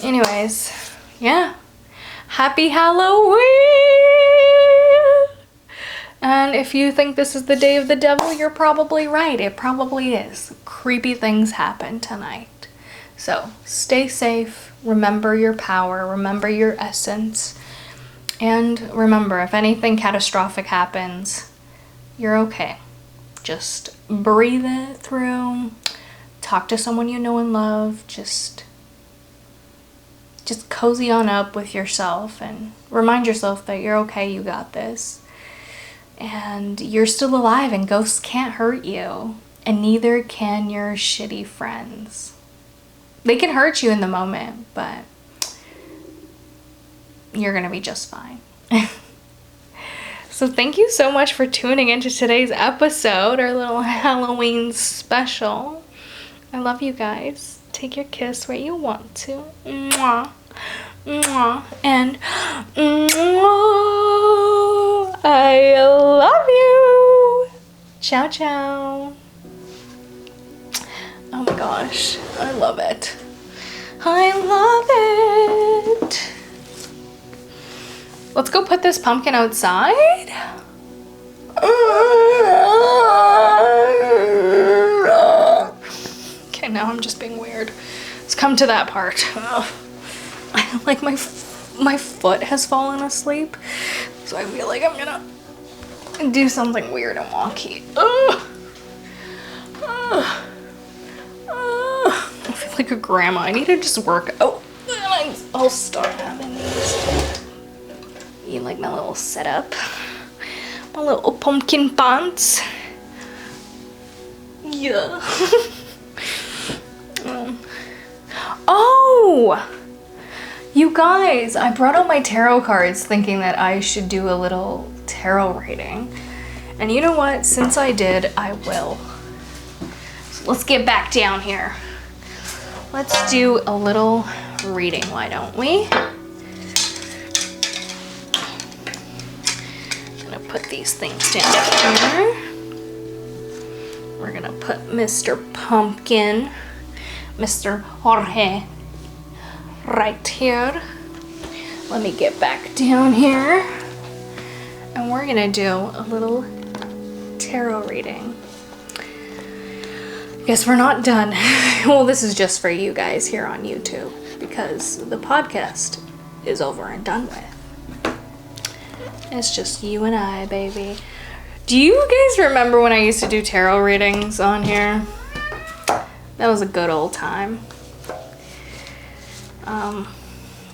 Anyways, yeah. Happy Halloween! And if you think this is the day of the devil, you're probably right. It probably is. Creepy things happen tonight. So stay safe. Remember your power. Remember your essence. And remember, if anything catastrophic happens, you're okay. Just breathe it through. Talk to someone you know and love. Just cozy on up with yourself and remind yourself that you're okay, you got this. And you're still alive and ghosts can't hurt you. And neither can your shitty friends. They can hurt you in the moment, but you're gonna be just fine. So thank you so much for tuning into today's episode, our little Halloween special. I love you guys. Take your kiss where you want to. Mwah. Mwah. And mwah. I love you. Ciao, ciao. Oh my gosh. I love it. I love it. Let's go put this pumpkin outside. Okay, now I'm just being weird. Let's come to that part. Like my foot has fallen asleep, so I feel like I'm gonna do something weird and wonky. I feel like a grandma. I need to just work out. I'll start having these. You like my little setup? My little pumpkin pants. Yeah. Oh! You guys, I brought out my tarot cards thinking that I should do a little tarot reading. And you know what? Since I did, I will. So let's get back down here. Let's do a little reading, why don't we? Put these things down here. We're gonna put Mr. Pumpkin, Mr. Jorge, right here. Let me get back down here. And we're gonna do a little tarot reading. Guess we're not done. Well, this is just for you guys here on YouTube because the podcast is over and done with. It's just you and I, baby. Do you guys remember when I used to do tarot readings on here? That was a good old time.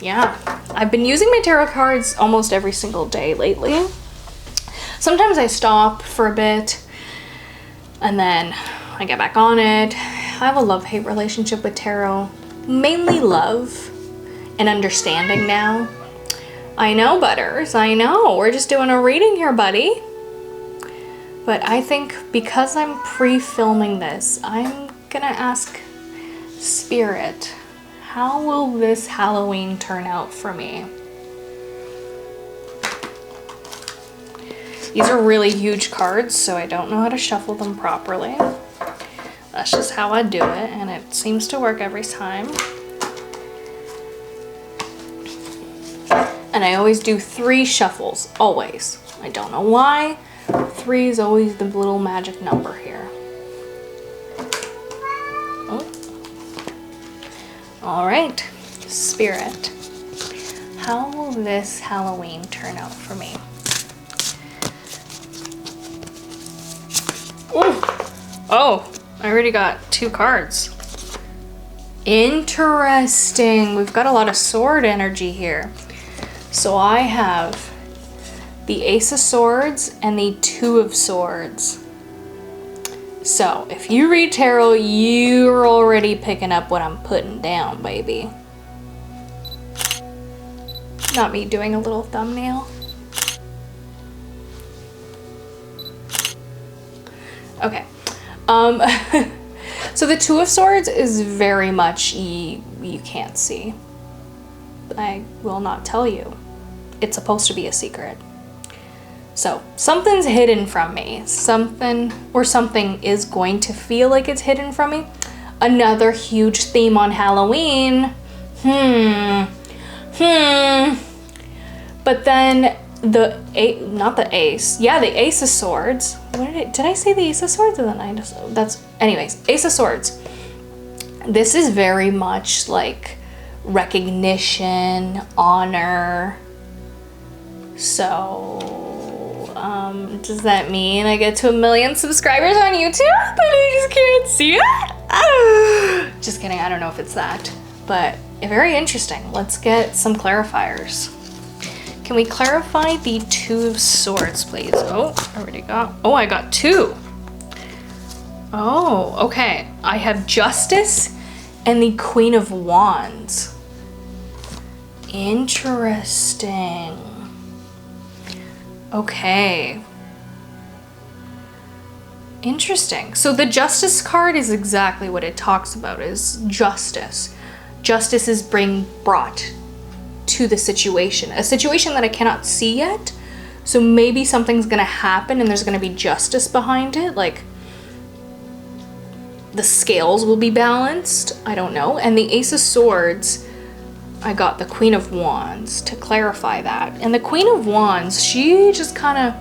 Yeah. I've been using my tarot cards almost every single day lately. Sometimes I stop for a bit and then I get back on it. I have a love-hate relationship with tarot. Mainly love and understanding now. I know, Butters, I know. We're just doing a reading here, buddy. But I think because I'm pre-filming this, I'm gonna ask Spirit, how will this Halloween turn out for me? These are really huge cards, so I don't know how to shuffle them properly. That's just how I do it, and it seems to work every time. And I always do 3 shuffles, always. I don't know why. 3 is always the little magic number here. Oh. All right, Spirit. How will this Halloween turn out for me? Ooh. Oh, I already got 2 cards. Interesting. We've got a lot of sword energy here. So I have the Ace of Swords and the Two of Swords. So if you read tarot, you're already picking up what I'm putting down, baby. Not me doing a little thumbnail. Okay. So the Two of Swords is very much you can't see. I will not tell you. It's supposed to be a secret. So something's hidden from me. Something is going to feel like it's hidden from me. Another huge theme on Halloween. But then the Ace of Swords. Did I say the Ace of Swords? And then anyways, Ace of Swords. This is very much like recognition, honor. So, does that mean I get to 1 million subscribers on YouTube, but I just can't see it? Just kidding, I don't know if it's that, but very interesting. Let's get some clarifiers. Can we clarify the Two of Swords, please? Oh, I got two. Oh, okay. I have Justice and the Queen of Wands. Interesting. Okay. Interesting. So the Justice card is exactly what it talks about, is justice. Justice is being brought to the situation, a situation that I cannot see yet. So maybe something's gonna happen and there's gonna be justice behind it, like the scales will be balanced. I don't know. And the Ace of Swords, I got the Queen of Wands to clarify that. And the Queen of Wands, she just kind of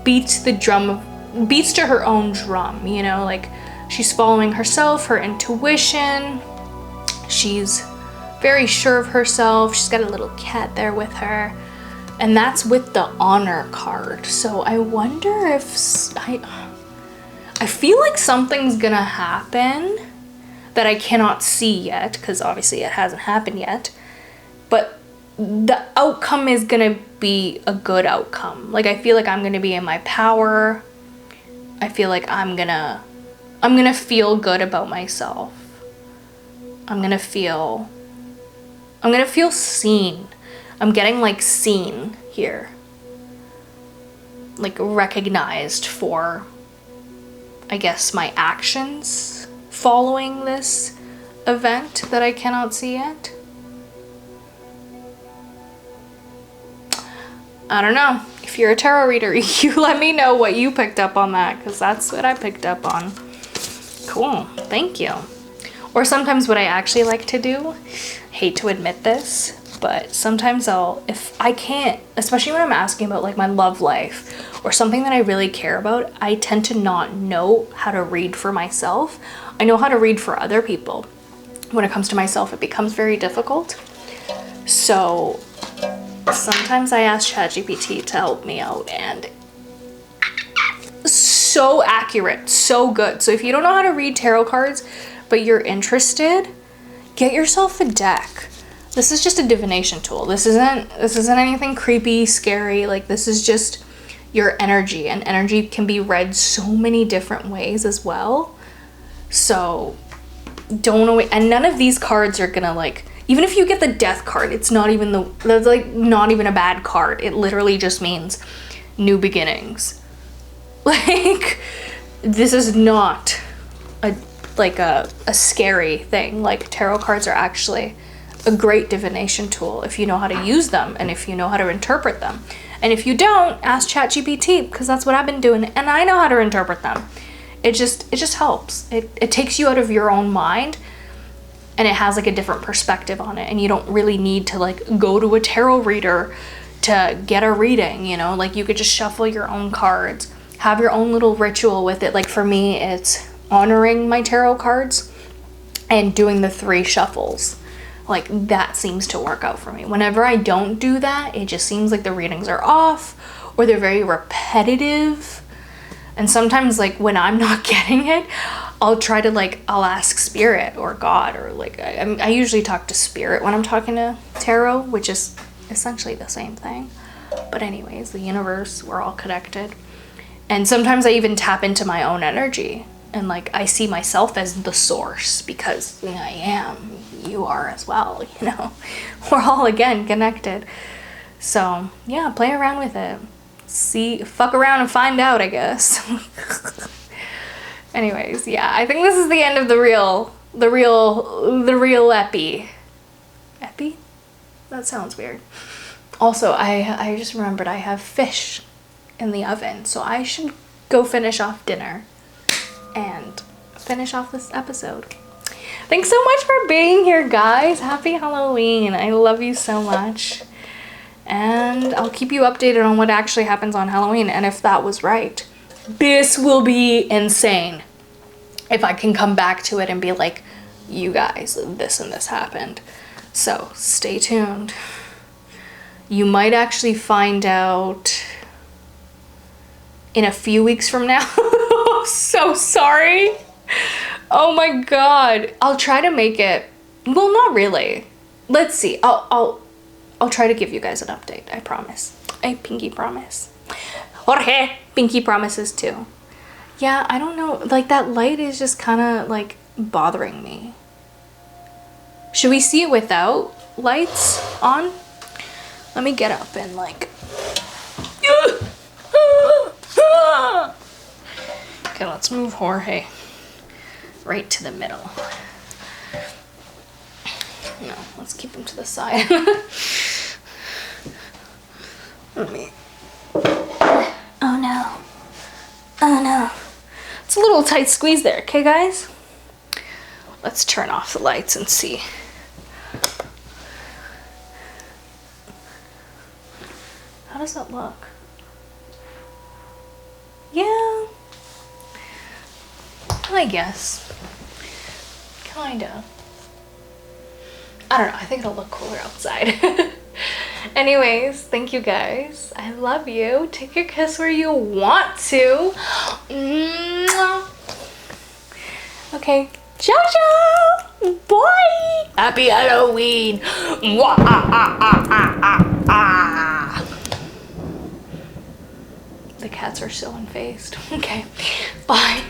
beats to her own drum, you know, like she's following herself, her intuition. She's very sure of herself. She's got a little cat there with her. And that's with the Honor card. So I wonder if I feel like something's gonna happen that I cannot see yet, because obviously it hasn't happened yet. But the outcome is gonna be a good outcome. Like, I feel like I'm gonna be in my power. I feel like I'm gonna feel good about myself. I'm gonna feel seen. I'm getting like seen here. Like recognized for, I guess, my actions following this event that I cannot see yet. I don't know. If you're a tarot reader, you let me know what you picked up on that, because that's what I picked up on. Cool. Thank you. Or sometimes what I actually like to do, hate to admit this, but sometimes if I can't, especially when I'm asking about like my love life or something that I really care about, I tend to not know how to read for myself. I know how to read for other people. When it comes to myself, it becomes very difficult. So sometimes I ask ChatGPT to help me out, and so accurate, so good. So if you don't know how to read tarot cards, but you're interested, get yourself a deck. This is just a divination tool. This isn't anything creepy, scary. Like, this is just your energy, and energy can be read so many different ways as well. So don't wait. And none of these cards are gonna, like, even if you get the Death card, it's not even that's like not even a bad card. It literally just means new beginnings. Like, this is not a scary thing. Like, tarot cards are actually a great divination tool if you know how to use them and if you know how to interpret them. And if you don't, ask ChatGPT, because that's what I've been doing, and I know how to interpret them. It just helps. It takes you out of your own mind, and it has like a different perspective on it, and you don't really need to like go to a tarot reader to get a reading, you know? Like, you could just shuffle your own cards, have your own little ritual with it. Like, for me, it's honoring my tarot cards and doing the 3 shuffles. Like, that seems to work out for me. Whenever I don't do that, it just seems like the readings are off, or they're very repetitive. And sometimes, like, when I'm not getting it, I'll try to like, I'll ask spirit or God, or like, I usually talk to spirit when I'm talking to tarot, which is essentially the same thing. But anyways, the universe, we're all connected. And sometimes I even tap into my own energy, and like I see myself as the source, because I am, you are as well, you know. We're all again connected. So yeah, play around with it. See, fuck around and find out, I guess. Anyways, yeah, I think this is the end of the real epi. Epi? That sounds weird. Also, I just remembered I have fish in the oven, so I should go finish off dinner and finish off this episode. Thanks so much for being here, guys. Happy Halloween. I love you so much. And I'll keep you updated on what actually happens on Halloween, and if that was right. This will be insane if I can come back to it and be like, you guys, this and this happened. So stay tuned. You might actually find out in a few weeks from now. So sorry. Oh my god. I'll try to make it, well, not really. Let's see. I'll try to give you guys an update. I promise. I pinky promise. Jorge pinky promises too. Yeah, I don't know. Like, that light is just kind of like bothering me. Should we see it without lights on? Let me get up and like. Okay, let's move Jorge right to the middle. No, let's keep him to the side. Let me. Oh no. Oh no. It's a little tight squeeze there, okay, guys? Let's turn off the lights and see. How does that look? Yeah. I guess. Kinda. I don't know. I think it'll look cooler outside. Anyways, thank you guys. I love you. Take your kiss where you want to. Okay. Ciao, ciao. Bye. Happy Halloween. The cats are so unfazed. Okay. Bye.